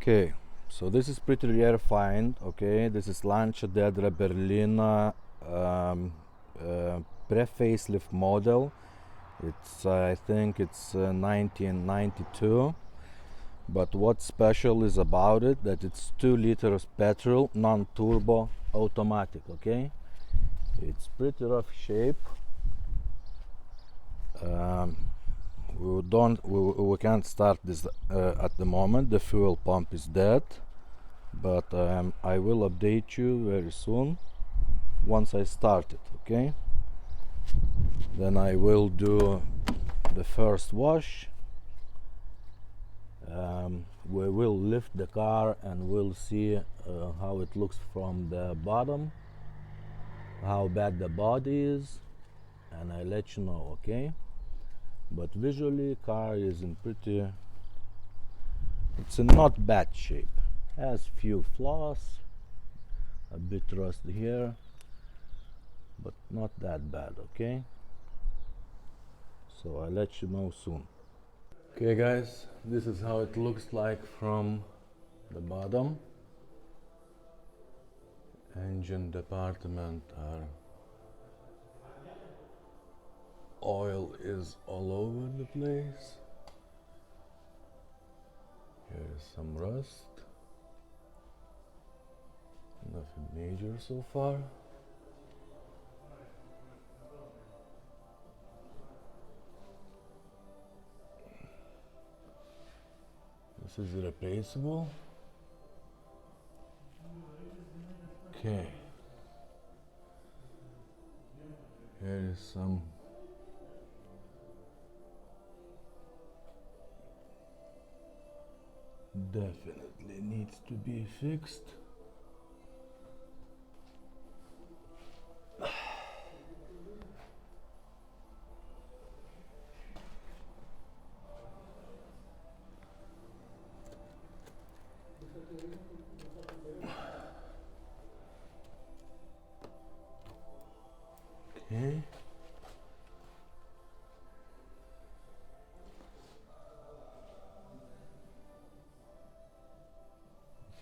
Okay, so this is pretty rare find. Okay, this is Lancia Dedra Berlina pre-facelift model. It's I think it's 1992. But what's special is about it that it's 2 liters petrol, non-turbo, automatic. Okay, it's pretty rough shape. We can't start this at the moment. The fuel pump is dead, but I will update you very soon once I start it. Okay, then I will do the first wash. We will lift the car and we'll see how it looks from the bottom, how bad the body is, and I let you know. Okay, but visually car is in pretty, it's in not bad shape. Has few flaws, a bit rust here, but not that bad. Okay, so I'll let you know soon. Okay guys, this is how it looks like from the bottom. Engine department, oil is all over the place. Here is some rust. Nothing major so far. This is replaceable. Okay. Here is some definitely needs to be fixed. Okay.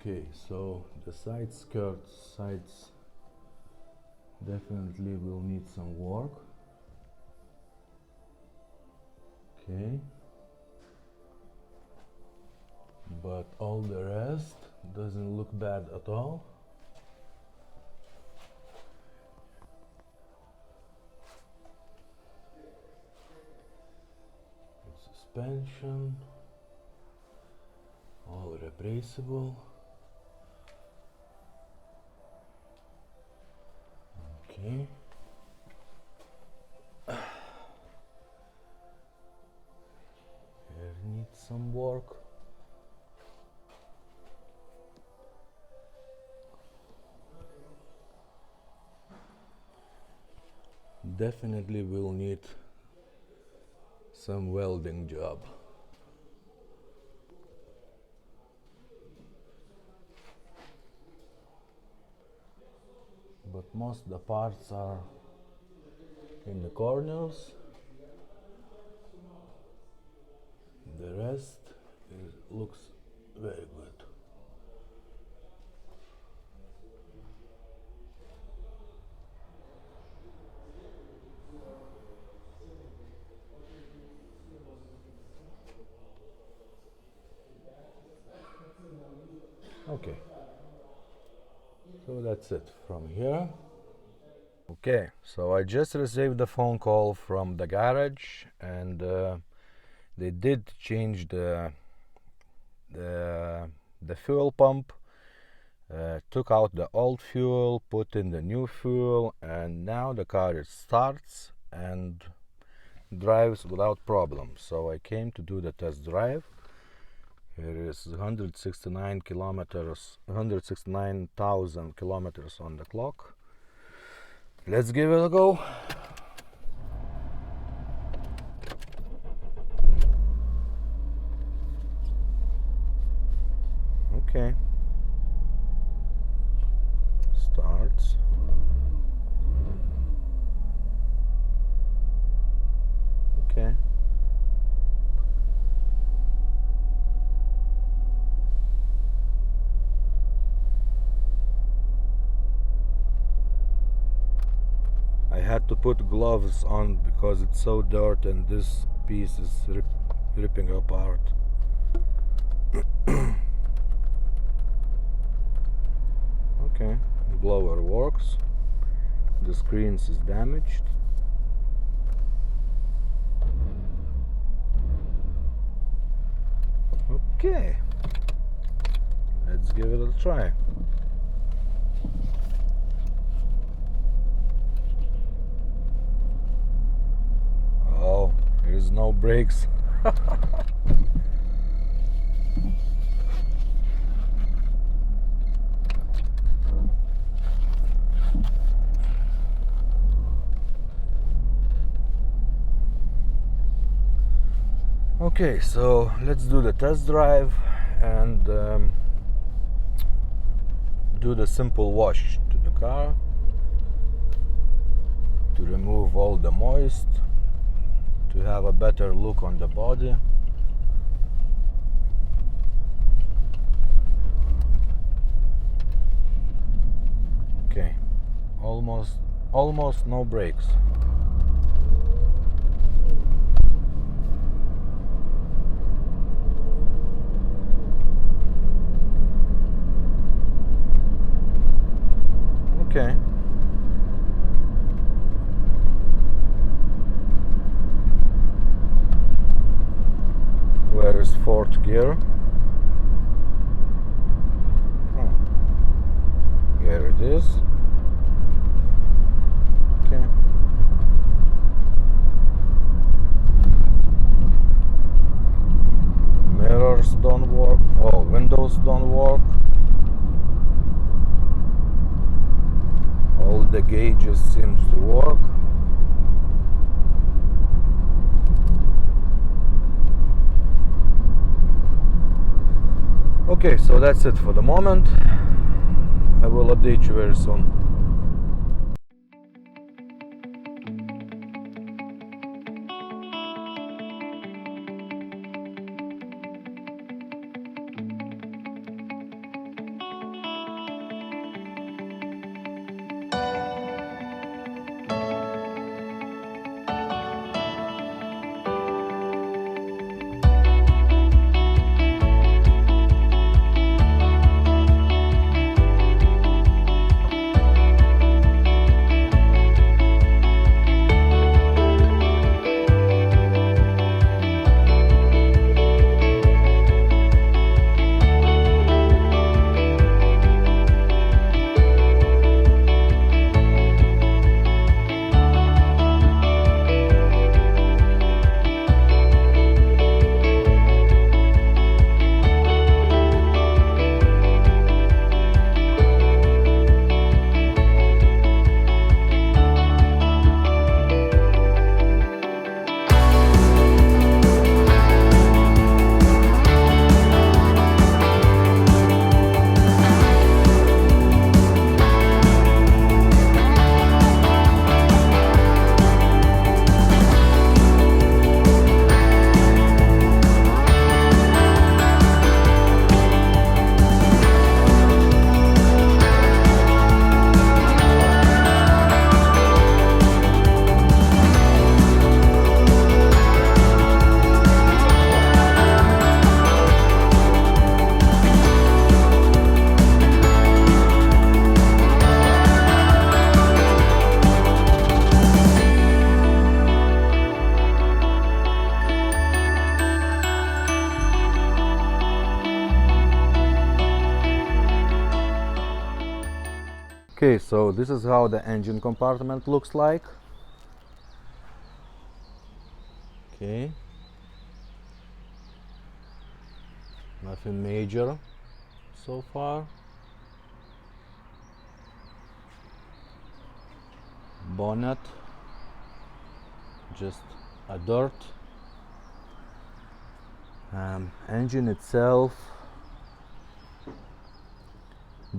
Okay, so the side sides definitely will need some work. Okay, but all the rest doesn't look bad at all. Suspension, all replaceable. Okay. Here needs some work. Definitely will need some welding job. But most of the parts are in the corners. The rest looks very good. Okay, so that's it from here. Okay, so I just received a phone call from the garage, and they did change the fuel pump. Took out the old fuel, put in the new fuel, and now the car starts and drives without problem. So I came to do the test drive. Here is 169 kilometers, 169,000 kilometers on the clock. Let's give it a go. Okay. Starts. Okay. put gloves on because it's so dirt and this piece is ripping apart. Okay, blower works. The screens is damaged. Okay, let's give it a try. Oh, there's no brakes. Okay, so let's do the test drive and do the simple wash to the car to remove all the moist, to have a better look on the body. Okay, almost no brakes. Okay. Where is fourth gear? Oh. Here it is. Okay. Mirrors don't work. Oh, windows don't work. All the gauges seems to work. Okay, so that's it for the moment. I will update you very soon. Okay, so this is how the engine compartment looks like. Okay, nothing major so far. Bonnet, just a dirt. Engine itself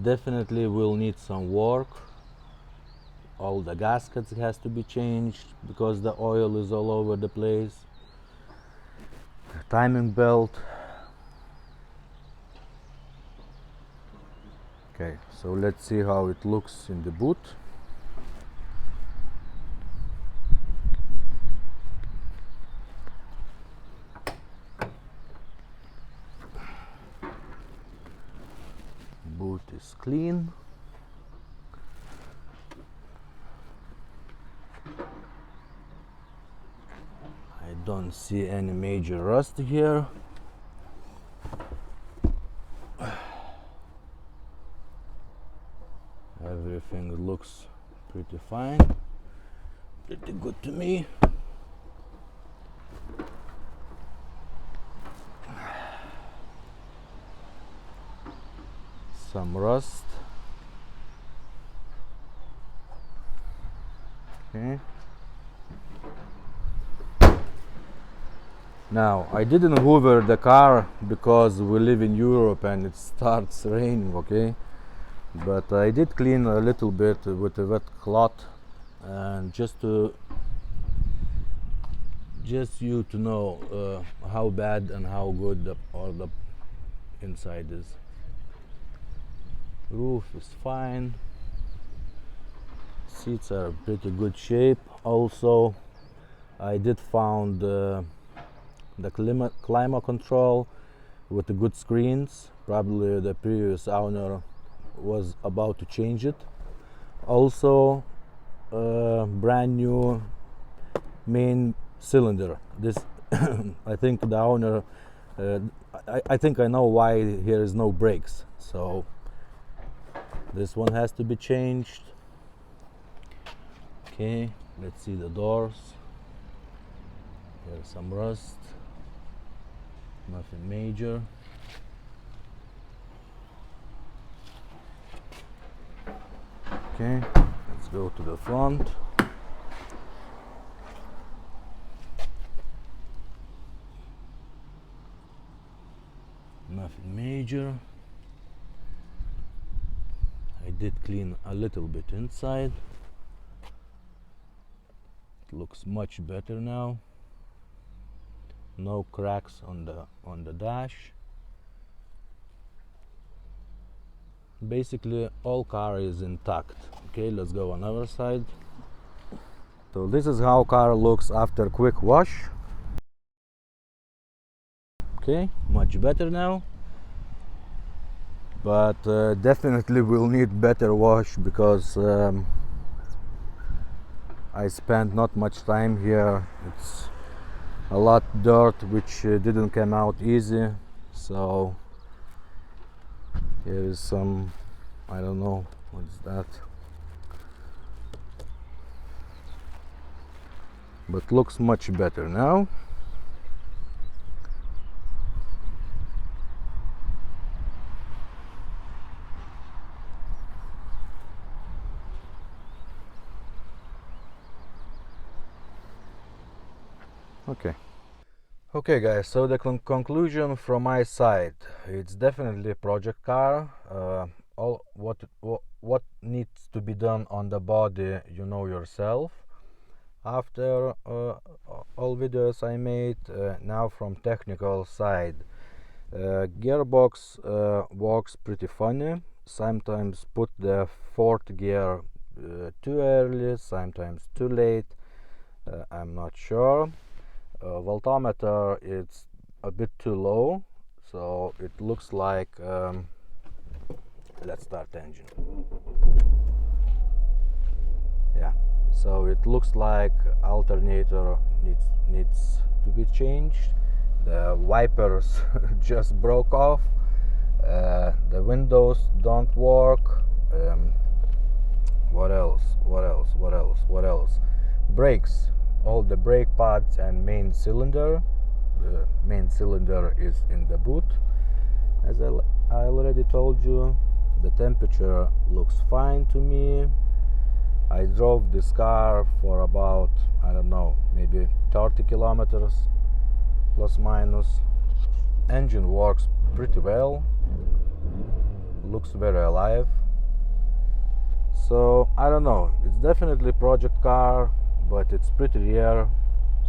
definitely will need some work. All the gaskets has to be changed because the oil is all over the place. The timing belt. Okay, so let's see how it looks in the boot. boot is clean. I don't see any major rust here. Everything looks pretty fine, pretty good to me. Some rust. Okay. Now, I didn't hoover the car because we live in Europe and it starts raining, okay? But I did clean a little bit with a wet cloth, and just you to know how bad and how good the inside is. Roof is fine. Seats are pretty good shape. Also, I did found the climate control with the good screens. Probably the previous owner was about to change it. Also, brand new main cylinder. This I think the owner I think I know why here is no brakes, so this one has to be changed. Okay, let's see the doors. There's some rust, nothing major. Okay, let's go to the front. Nothing major. I did clean a little bit inside. It looks much better now. No cracks on the dash. Basically all car is intact. Okay, let's go on other side. So this is how car looks after quick wash. Okay, much better now, but definitely will need better wash because I spent not much time here. It's a lot dirt which didn't come out easy, so here is some, I don't know what's that, but looks much better now. Okay guys, so the conclusion from my side, it's definitely a project car. All what needs to be done on the body, you know yourself. After all videos I made, now from technical side, gearbox works pretty funny. Sometimes put the fourth gear too early, sometimes too late. I'm not sure. Voltometer, it's a bit too low, so it looks like let's start engine. Yeah, so it looks like alternator needs to be changed. The wipers just broke off. The windows don't work. What else? Brakes, all the brake pads and main cylinder. The main cylinder is in the boot. As I already told you, the temperature looks fine to me. I drove this car for about, I don't know, maybe 30 kilometers plus minus. Engine works pretty well, looks very alive. So I don't know, it's definitely a project car, but it's pretty rare,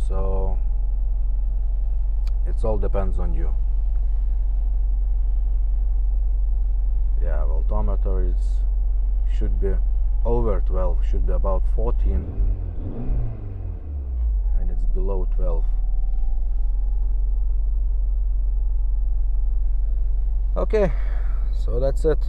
so it all depends on you. Yeah, voltometer should be over 12, should be about 14, and it's below 12. Okay, so that's it.